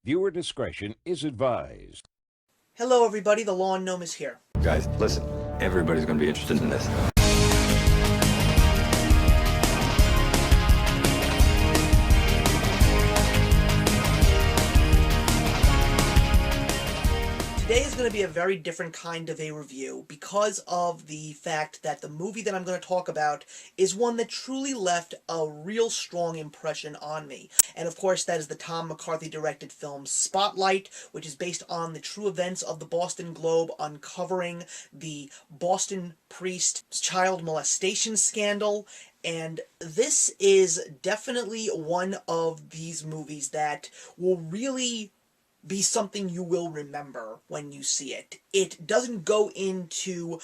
Viewer discretion is advised. Hello everybody, the Lawn Gnome is here. Guys, listen. Everybody's gonna be interested in this. Today is going to be a very different kind of a review because of the fact that the movie that I'm going to talk about is one that truly left a real strong impression on me. And of course that is the Tom McCarthy directed film Spotlight, which is based on the true events of the Boston Globe uncovering the Boston priest child molestation scandal. And this is definitely one of these movies that will really be something you will remember when you see it. It doesn't go into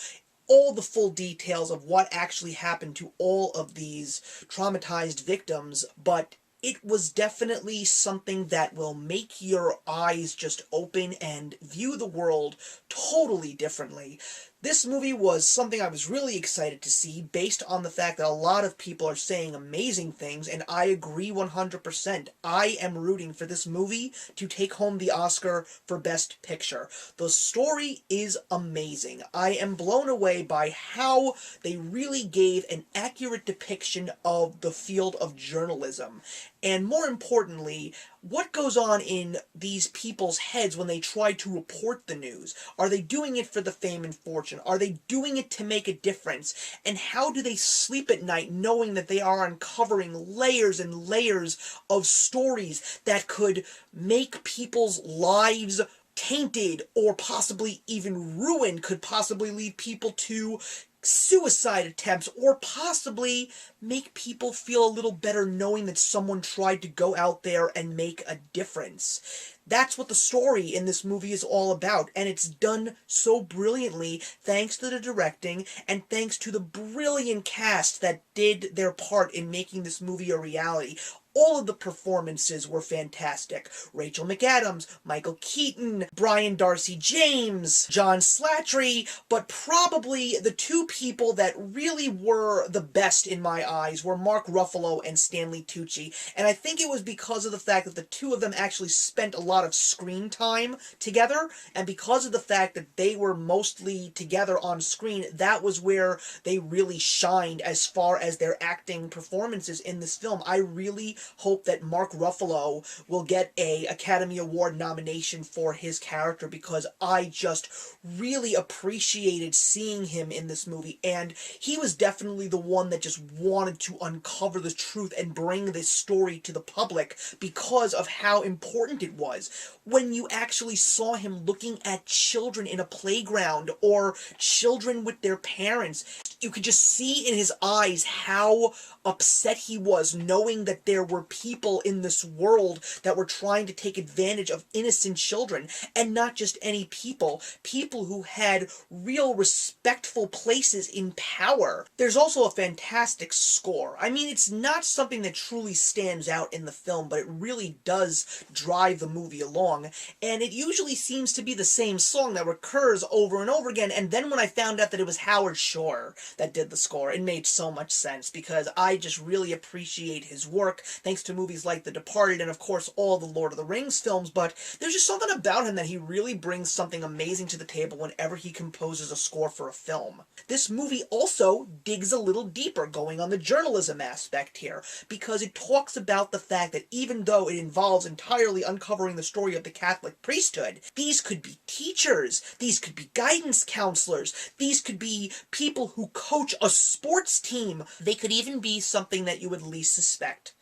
all the full details of what actually happened to all of these traumatized victims, but it was definitely something that will make your eyes just open and view the world totally differently. This movie was something I was really excited to see based on the fact that a lot of people are saying amazing things, and I agree 100%. I am rooting for this movie to take home the Oscar for Best Picture. The story is amazing. I am blown away by how they really gave an accurate depiction of the field of journalism. And more importantly, what goes on in these people's heads when they try to report the news? Are they doing it for the fame and fortune? Are they doing it to make a difference? And how do they sleep at night knowing that they are uncovering layers and layers of stories that could make people's lives tainted or possibly even ruined, could possibly lead people to suicide attempts, or possibly make people feel a little better knowing that someone tried to go out there and make a difference. That's what the story in this movie is all about, and it's done so brilliantly thanks to the directing and thanks to the brilliant cast that did their part in making this movie a reality. All of the performances were fantastic. Rachel McAdams, Michael Keaton, Brian Darcy James, John Slattery, but probably the two people that really were the best in my eyes were Mark Ruffalo and Stanley Tucci. And I think it was because of the fact that the two of them actually spent a lot of screen time together, and because of the fact that they were mostly together on screen, that was where they really shined as far as their acting performances in this film. I really hope that Mark Ruffalo will get a Academy Award nomination for his character, because I just really appreciated seeing him in this movie, and he was definitely the one that just wanted to uncover the truth and bring this story to the public because of how important it was. When you actually saw him looking at children in a playground or children with their parents, you could just see in his eyes how upset he was knowing that there were people in this world that were trying to take advantage of innocent children, and not just any people who had real respectful places in power. There's also a fantastic score. I mean, it's not something that truly stands out in the film, but it really does drive the movie along, and it usually seems to be the same song that recurs over and over again. And then when I found out that it was Howard Shore that did the score, it made so much sense, because I just really appreciate his work, thanks to movies like The Departed and of course all the Lord of the Rings films. But there's just something about him that he really brings something amazing to the table whenever he composes a score for a film. This movie also digs a little deeper, going on the journalism aspect here, because it talks about the fact that even though it involves entirely uncovering the story of the Catholic priesthood, these could be teachers, these could be guidance counselors, these could be people who coach a sports team, they could even be something that you would least suspect,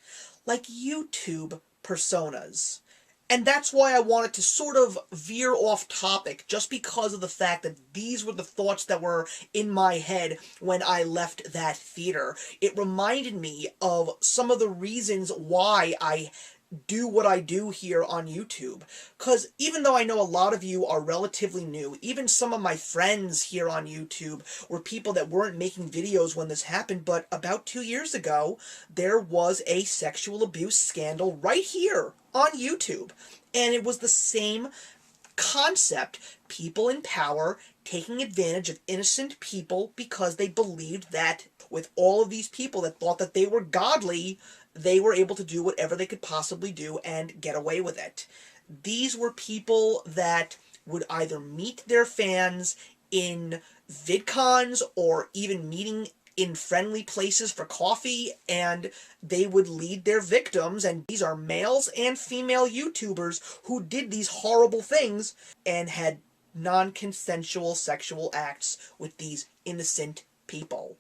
like YouTube personas. And that's why I wanted to sort of veer off topic, just because of the fact that these were the thoughts that were in my head when I left that theater. It reminded me of some of the reasons why I do what I do here on YouTube. Because even though I know a lot of you are relatively new, even some of my friends here on YouTube were people that weren't making videos when this happened, but about 2 years ago, there was a sexual abuse scandal right here on YouTube. And it was the same concept. People in power taking advantage of innocent people because they believed that with all of these people that thought that they were godly, they were able to do whatever they could possibly do and get away with it. These were people that would either meet their fans in VidCons or even meeting in friendly places for coffee, and they would lead their victims, and these are males and female YouTubers who did these horrible things and had non-consensual sexual acts with these innocent people.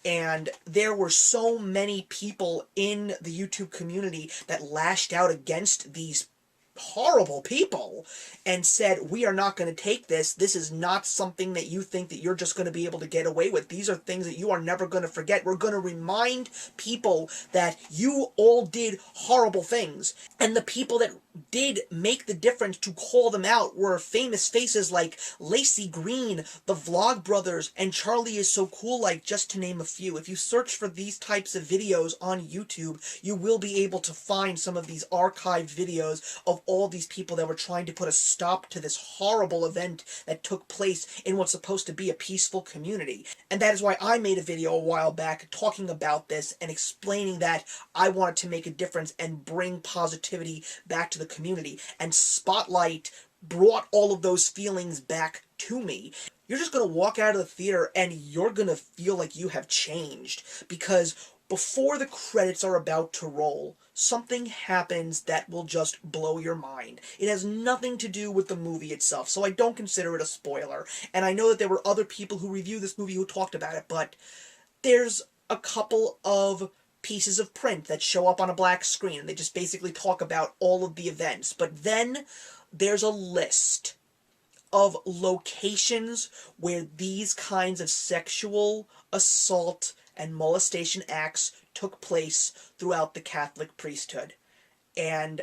And there were so many people in the YouTube community that lashed out against these horrible people and said, we are not going to take this. This is not something that you think that you're just going to be able to get away with. These are things that you are never going to forget. We're going to remind people that you all did horrible things. And the people that did make the difference to call them out were famous faces like Lacey Green, the Vlogbrothers, and Charlie Is So Cool, like, just to name a few. If you search for these types of videos on YouTube, you will be able to find some of these archived videos of all these people that were trying to put a stop to this horrible event that took place in what's supposed to be a peaceful community. And that is why I made a video a while back talking about this and explaining that I wanted to make a difference and bring positivity back to the community. And Spotlight brought all of those feelings back to me. You're just going to walk out of the theater and you're going to feel like you have changed, because before the credits are about to roll, something happens that will just blow your mind. It has nothing to do with the movie itself, so I don't consider it a spoiler. And I know that there were other people who reviewed this movie who talked about it, but there's a couple of pieces of print that show up on a black screen, and they just basically talk about all of the events. But then there's a list of locations where these kinds of sexual assault and molestation acts took place throughout the Catholic priesthood. And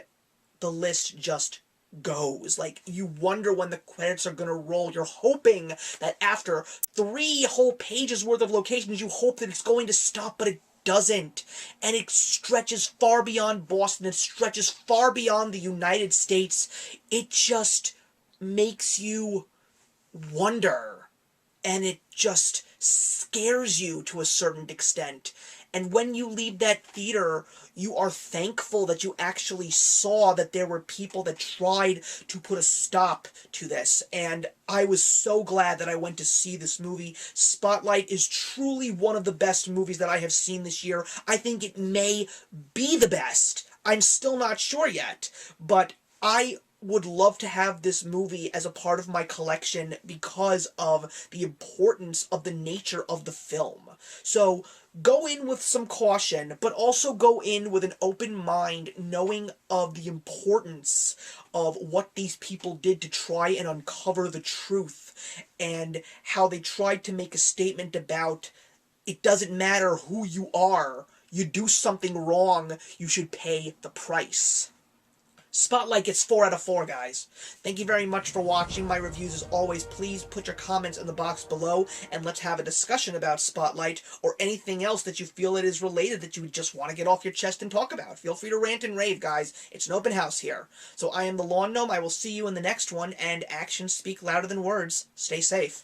the list just goes. Like, you wonder when the credits are gonna roll. You're hoping that after 3 whole pages worth of locations, you hope that it's going to stop, but it doesn't. And it stretches far beyond Boston. It stretches far beyond the United States. It just makes you wonder. And it just scares you to a certain extent. And when you leave that theater, you are thankful that you actually saw that there were people that tried to put a stop to this. And I was so glad that I went to see this movie. Spotlight is truly one of the best movies that I have seen this year. I think it may be the best. I'm still not sure yet, but I would love to have this movie as a part of my collection because of the importance of the nature of the film. So go in with some caution, but also go in with an open mind, knowing of the importance of what these people did to try and uncover the truth, and how they tried to make a statement about it doesn't matter who you are, you do something wrong, you should pay the price. Spotlight gets 4 out of 4, guys. Thank you very much for watching my reviews. As always, please put your comments in the box below, and let's have a discussion about Spotlight, or anything else that you feel it is related that you just want to get off your chest and talk about. Feel free to rant and rave, guys. It's an open house here. So I am the Lawn Gnome. I will see you in the next one, and actions speak louder than words. Stay safe.